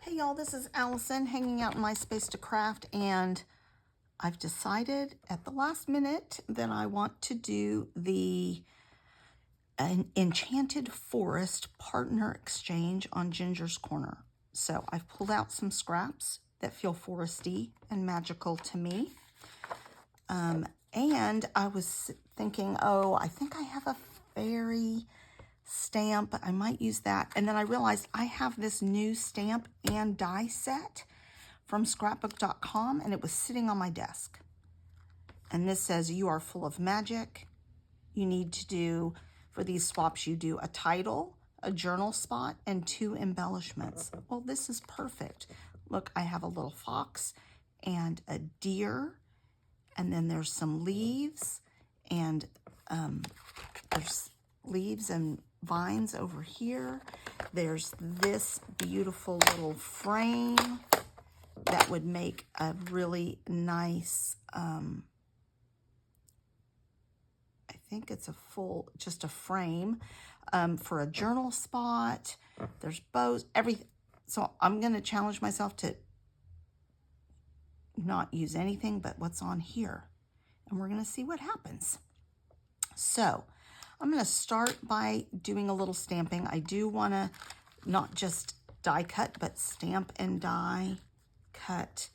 Hey y'all, this is Allison hanging out in my space to craft, and I've decided at the last minute that I want to do the Enchanted Forest partner exchange on Ginger's Corner. So I've pulled out some scraps that feel foresty and magical to me. And I was thinking, oh, I think I have a fairy stamp. I might use that. And then I realized I have this new stamp and die set from scrapbook.com, and it was sitting on my desk. And this says, you are full of magic. You need to do, for these swaps, you do a title, a journal spot, and 2 embellishments. Well, this is perfect. Look, I have a little fox and a deer, and then there's some leaves, and there's leaves and vines over here. There's this beautiful little frame that would make a really nice, I think it's just a frame for a journal spot. There's bows, everything. So I'm going to challenge myself to not use anything but what's on here. And we're going to see what happens. So I'm going to start by doing a little stamping. I do want to not just die cut, but stamp and die cut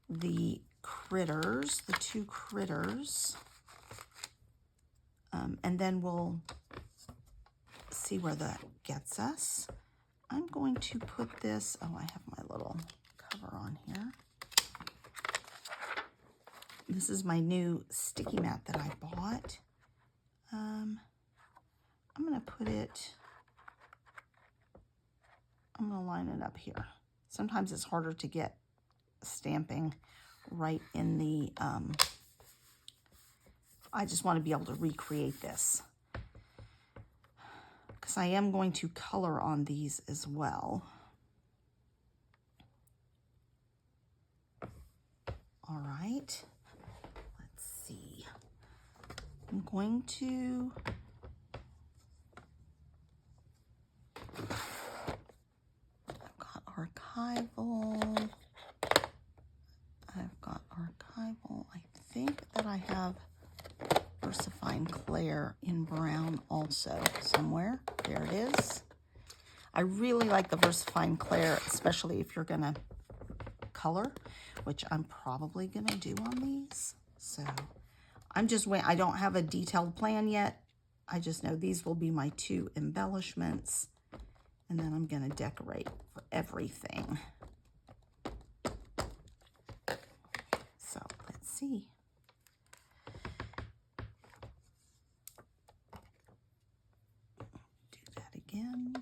the critters, the 2 critters. And then we'll see where that gets us. I'm going to put this, oh, I have my little cover on here. This is my new sticky mat that I bought. I'm going to put it, I'm going to line it up here. Sometimes it's harder to get stamping right in the, I just want to be able to recreate this, because I am going to color on these as well. All right, let's see. I'm going to archival. I've got archival. I think that I have VersaFine Clair in brown also somewhere. There it is. I really like the VersaFine Clair, especially if you're gonna color, which I'm probably gonna do on these. So I'm just waiting. I don't have a detailed plan yet. I just know these will be my 2 embellishments. And then I'm going to decorate for everything. So let's see. Do that again.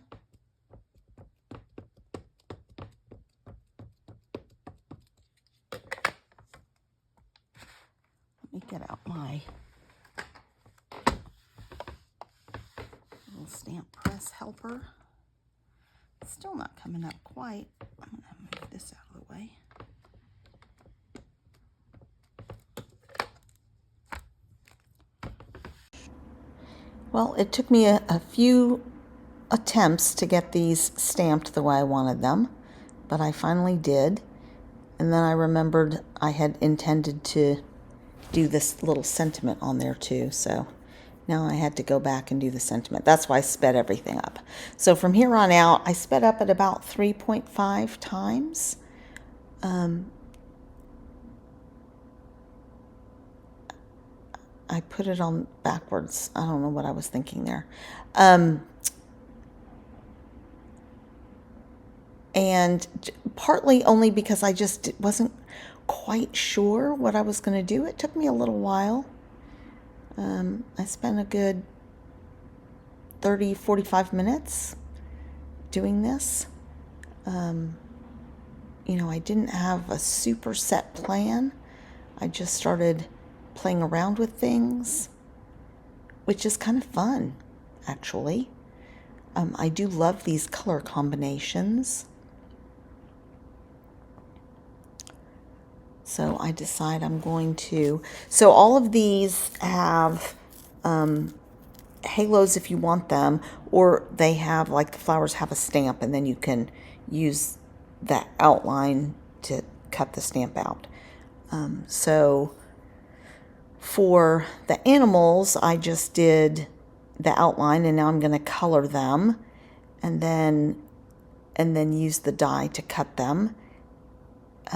Let me get out my little stamp press helper. Still not coming up quite. I'm going to move this out of the way. Well, it took me a few attempts to get these stamped the way I wanted them, but I finally did. And then I remembered I had intended to do this little sentiment on there too, so now I had to go back and do the sentiment. That's why I sped everything up. So from here on out, I sped up at about 3.5 times. I put it on backwards. I don't know what I was thinking there. And partly only because I just wasn't quite sure what I was going to do. It took me a little while. I spent a good 30, 45 minutes doing this. You know, I didn't have a super set plan. I just started playing around with things, which is kind of fun, actually. I do love these color combinations. So I decide I'm going to, so all of these have halos if you want them, or they have, like the flowers have a stamp, and then you can use that outline to cut the stamp out. So for the animals, I just did the outline, and now I'm going to color them, and then use the die to cut them.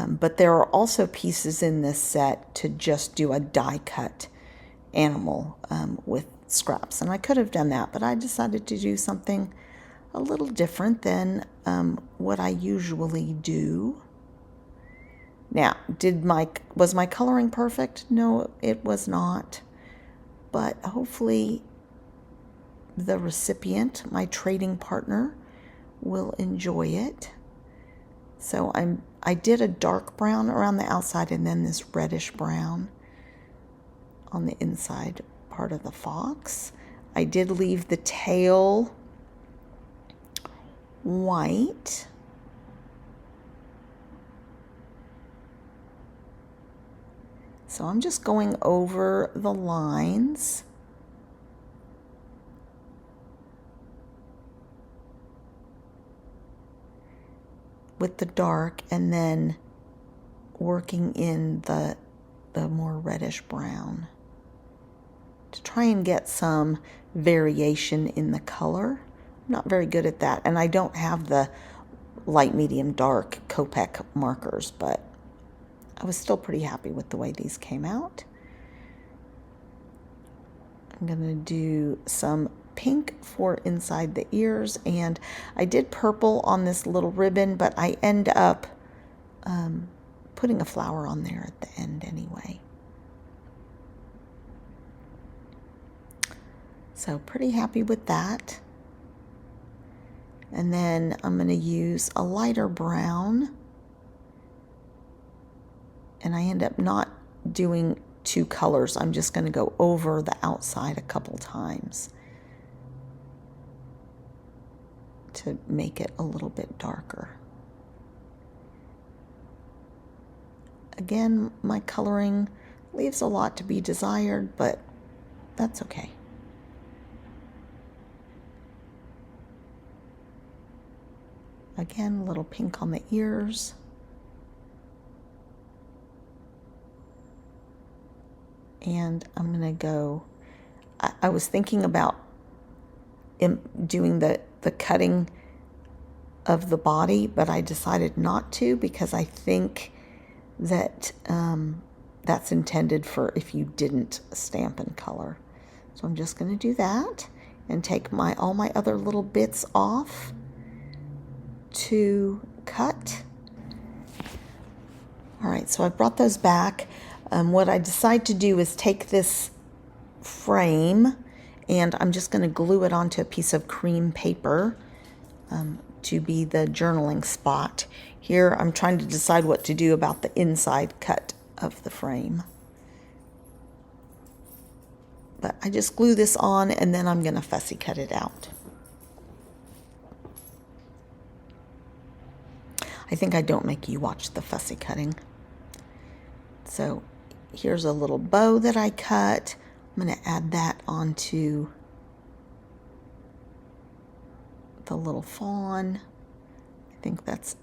But there are also pieces in this set to just do a die cut animal with scraps, and I could have done that, but I decided to do something a little different than what I usually do. Now, was my coloring perfect? No, it was not, but hopefully the recipient, my trading partner, will enjoy it. So I did a dark brown around the outside and then this reddish brown on the inside part of the fox. I did leave the tail white. So I'm just going over the lines. With the dark, and then working in the more reddish brown to try and get some variation in the color. I'm not very good at that, and I don't have the light, medium, dark Copic markers, but I was still pretty happy with the way these came out. I'm going to do some pink for inside the ears, and I did purple on this little ribbon, but I end up putting a flower on there at the end anyway. So pretty happy with that. And then I'm going to use a lighter brown, and I end up not doing two colors. I'm just going to go over the outside a couple times to make it a little bit darker. Again, my coloring leaves a lot to be desired, but that's okay. Again, a little pink on the ears. And I'm going to go, I was thinking about doing the cutting of the body, but I decided not to because I think that that's intended for if you didn't stamp and color. So I'm just going to do that and take all my other little bits off to cut. All right, so I brought those back. What I decide to do is take this frame and I'm just going to glue it onto a piece of cream paper to be the journaling spot. Here I'm trying to decide what to do about the inside cut of the frame. But I just glue this on and then I'm going to fussy cut it out. I think I don't make you watch the fussy cutting. So here's a little bow that I cut. I'm going to add that onto the little fawn. I think that's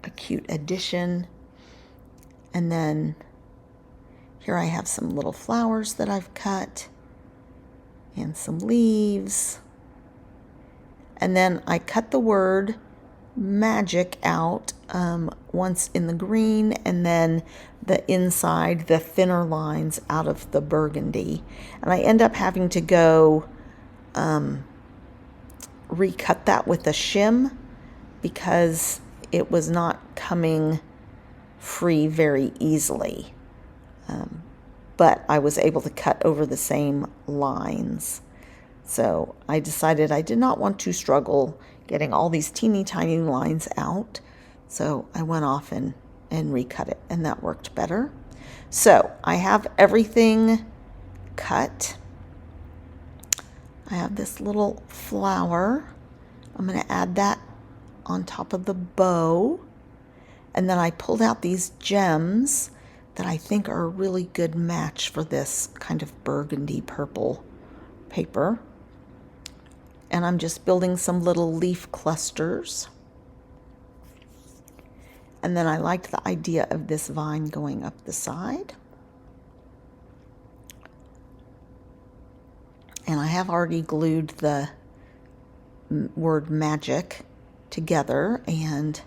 a cute addition. And then here I have some little flowers that I've cut and some leaves. And then I cut the word magic out once in the green, and then the inside, the thinner lines out of the burgundy. And I end up having to go recut that with a shim because it was not coming free very easily. But I was able to cut over the same lines. So I decided I did not want to struggle getting all these teeny tiny lines out. So I went off and recut it, and that worked better. So I have everything cut. I have this little flower. I'm going to add that on top of the bow. And then I pulled out these gems that I think are a really good match for this kind of burgundy purple paper. And I'm just building some little leaf clusters. And then I liked the idea of this vine going up the side. And I have already glued the word magic together, and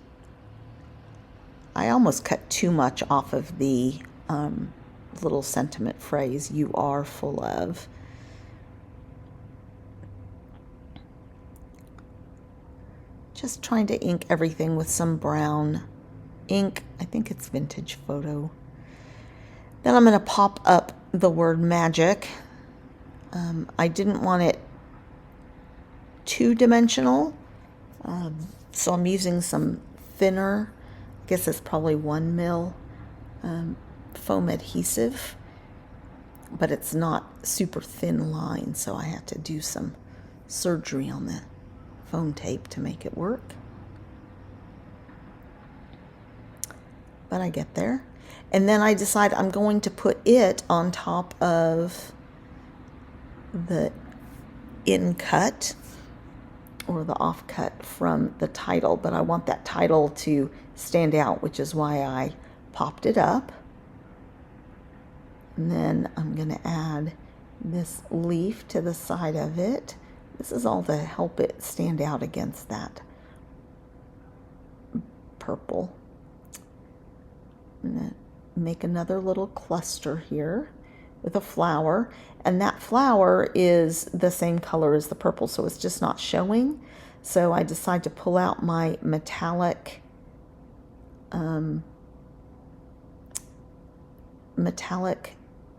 I almost cut too much off of the little sentiment phrase, "you are full of." Just trying to ink everything with some brown ink. I think it's Vintage Photo. Then I'm going to pop up the word magic. I didn't want it two-dimensional, so I'm using some thinner, I guess it's probably 1 mil foam adhesive, but it's not super thin line, so I had to do some surgery on the foam tape to make it work. But I get there. And then I decide I'm going to put it on top of the in cut or the off cut from the title, but I want that title to stand out, which is why I popped it up. And then I'm going to add this leaf to the side of it. This is all to help it stand out against that purple. I'm going to make another little cluster here with a flower, and that flower is the same color as the purple, so it's just not showing. So I decide to pull out my metallic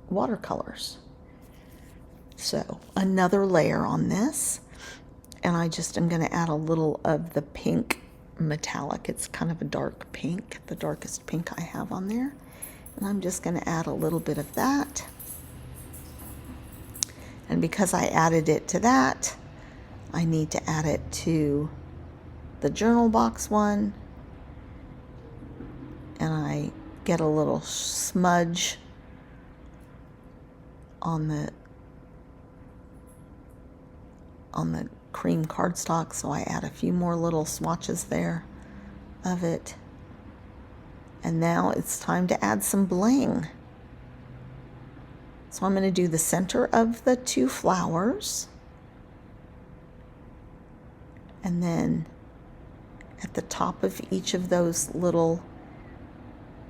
watercolors. So another layer on this, and I just am going to add a little of the pink metallic. It's kind of a dark pink, the darkest pink I have on there, and I'm just going to add a little bit of that. And because I added it to that, I need to add it to the journal box one, and I get a little smudge on the cream cardstock, so I add a few more little swatches there of it. And now it's time to add some bling. So I'm going to do the center of the two flowers, and then at the top of each of those little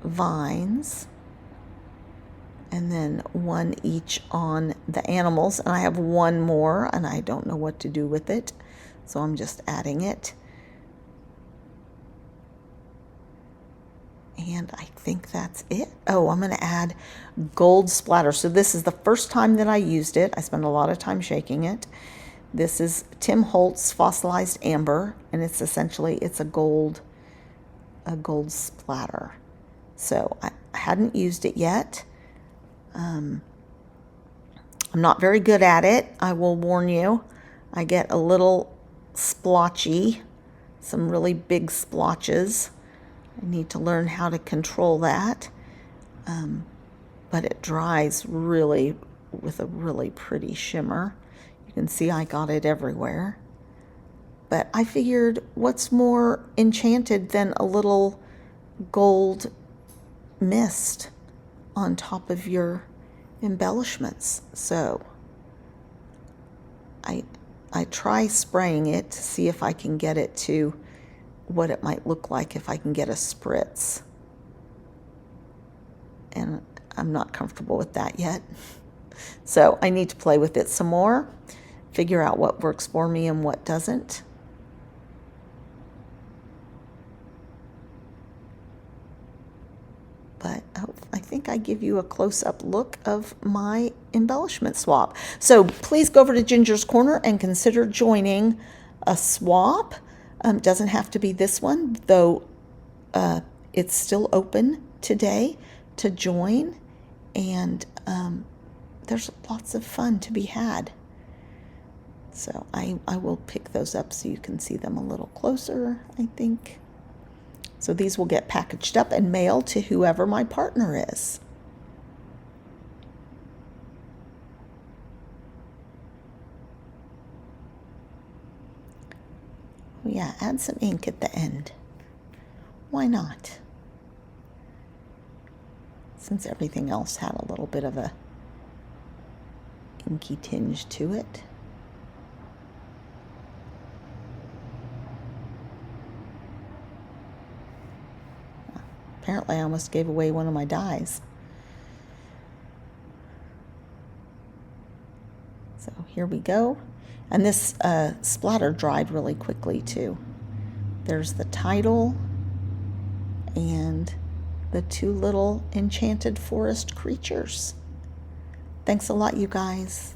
vines, and then one each on the animals. And I have one more, and I don't know what to do with it, so I'm just adding it. And I think that's it. Oh, I'm going to add gold splatter. So this is the first time that I used it. I spent a lot of time shaking it. This is Tim Holtz Fossilized Amber, and it's essentially, it's a gold splatter. So I hadn't used it yet. I'm not very good at it, I will warn you. I get a little splotchy, some really big splotches. I need to learn how to control that. But it dries really with a really pretty shimmer. You can see I got it everywhere. But I figured, what's more enchanted than a little gold mist on top of your embellishments? So I try spraying it to see if I can get it to what it might look like if I can get a spritz. And I'm not comfortable with that yet. So I need to play with it some more, figure out what works for me and what doesn't. But I think I give you a close-up look of my embellishment swap. So please go over to Ginger's Corner and consider joining a swap. Doesn't have to be this one, though it's still open today to join. And there's lots of fun to be had. So I will pick those up so you can see them a little closer, I think. So these will get packaged up and mailed to whoever my partner is. Oh yeah, add some ink at the end. Why not? since everything else had a little bit of a inky tinge to it. Apparently I almost gave away one of my dies. So here we go. And this splatter dried really quickly too. There's the title and the two little Enchanted Forest creatures. Thanks a lot, you guys.